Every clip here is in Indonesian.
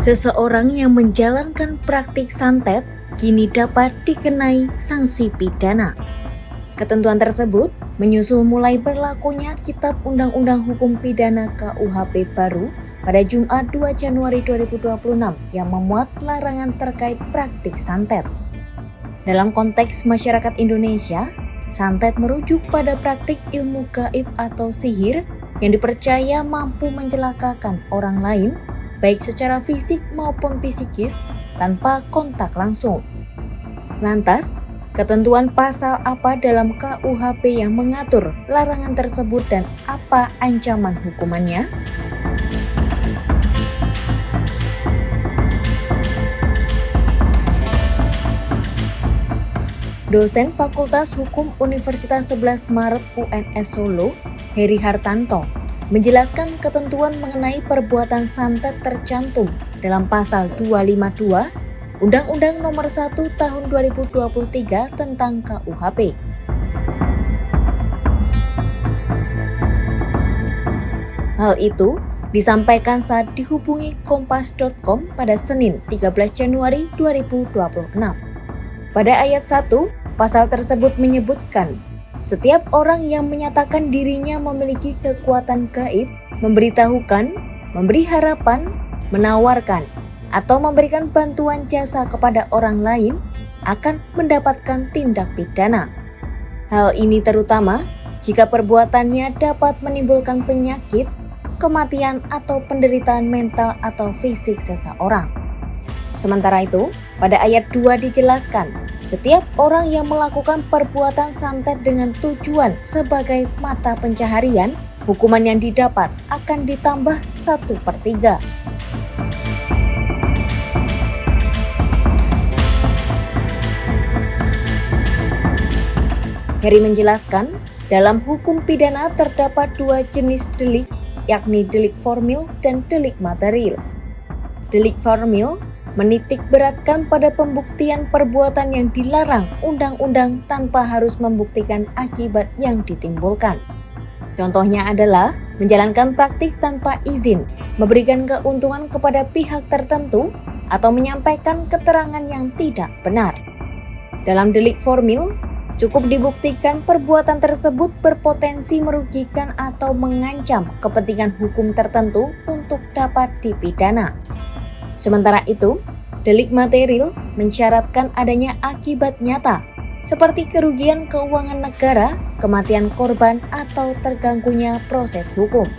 Seseorang yang menjalankan praktik santet kini dapat dikenai sanksi pidana. Ketentuan tersebut menyusul mulai berlakunya Kitab Undang-Undang Hukum Pidana KUHP baru pada Jumat 2 Januari 2026 yang memuat larangan terkait praktik santet. Dalam konteks masyarakat Indonesia, santet merujuk pada praktik ilmu gaib atau sihir yang dipercaya mampu mencelakakan orang lain, baik secara fisik maupun psikis, tanpa kontak langsung. Lantas, ketentuan pasal apa dalam KUHP yang mengatur larangan tersebut dan apa ancaman hukumannya? Dosen Fakultas Hukum Universitas 11 Maret UNS Solo, Heri Hartanto, menjelaskan ketentuan mengenai perbuatan santet tercantum dalam pasal 252 Undang-Undang Nomor 1 Tahun 2023 tentang KUHP. Hal itu disampaikan saat dihubungi kompas.com pada Senin 13 Januari 2026. Pada ayat 1, pasal tersebut menyebutkan, setiap orang yang menyatakan dirinya memiliki kekuatan gaib, memberitahukan, memberi harapan, menawarkan, atau memberikan bantuan jasa kepada orang lain akan mendapatkan tindak pidana. Hal ini terutama jika perbuatannya dapat menimbulkan penyakit, kematian, atau penderitaan mental atau fisik seseorang. Sementara itu, pada ayat 2 dijelaskan, setiap orang yang melakukan perbuatan santet dengan tujuan sebagai mata pencaharian, hukuman yang didapat akan ditambah 1/3. Heri menjelaskan, dalam hukum pidana terdapat 2 jenis delik, yakni delik formil dan delik material. Delik formil menitik beratkan pada pembuktian perbuatan yang dilarang undang-undang tanpa harus membuktikan akibat yang ditimbulkan. Contohnya adalah menjalankan praktik tanpa izin, memberikan keuntungan kepada pihak tertentu, atau menyampaikan keterangan yang tidak benar. Dalam delik formil, cukup dibuktikan perbuatan tersebut berpotensi merugikan atau mengancam kepentingan hukum tertentu untuk dapat dipidana. Sementara itu, delik material mensyaratkan adanya akibat nyata, seperti kerugian keuangan negara, kematian korban, atau terganggunya proses hukum.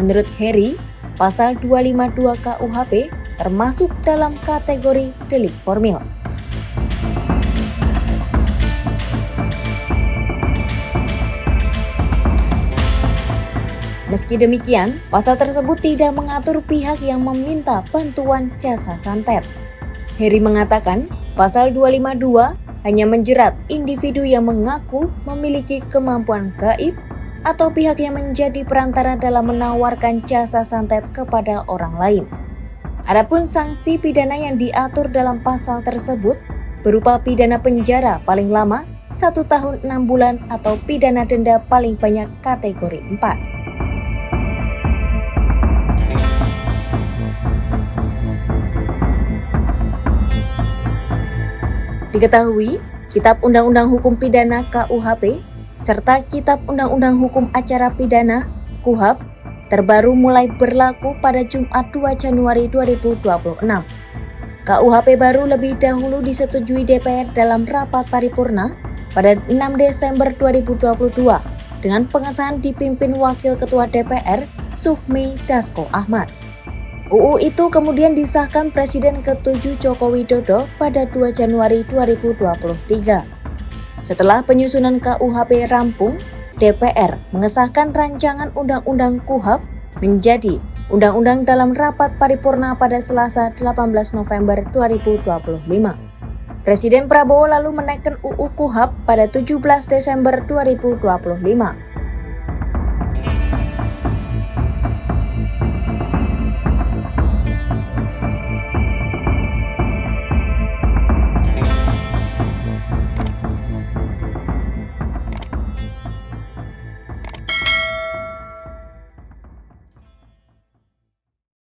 Menurut Heri, pasal 252 KUHP termasuk dalam kategori delik formil. Meski demikian, pasal tersebut tidak mengatur pihak yang meminta bantuan jasa santet. Heri mengatakan, pasal 252 hanya menjerat individu yang mengaku memiliki kemampuan gaib atau pihak yang menjadi perantara dalam menawarkan jasa santet kepada orang lain. Adapun sanksi pidana yang diatur dalam pasal tersebut berupa pidana penjara paling lama 1 tahun 6 bulan atau pidana denda paling banyak kategori 4. Diketahui, Kitab Undang-Undang Hukum Pidana KUHP serta Kitab Undang-Undang Hukum Acara Pidana KUHAP terbaru mulai berlaku pada Jumat 2 Januari 2026. KUHP baru lebih dahulu disetujui DPR dalam rapat paripurna pada 6 Desember 2022 dengan pengesahan dipimpin Wakil Ketua DPR Sufmi Dasko Ahmad. UU itu kemudian disahkan Presiden ke-7 Joko Widodo pada 2 Januari 2023. Setelah penyusunan KUHP rampung, DPR mengesahkan rancangan Undang-Undang KUHAP menjadi undang-undang dalam rapat paripurna pada Selasa 18 November 2025. Presiden Prabowo lalu menaikkan UU KUHAP pada 17 Desember 2025.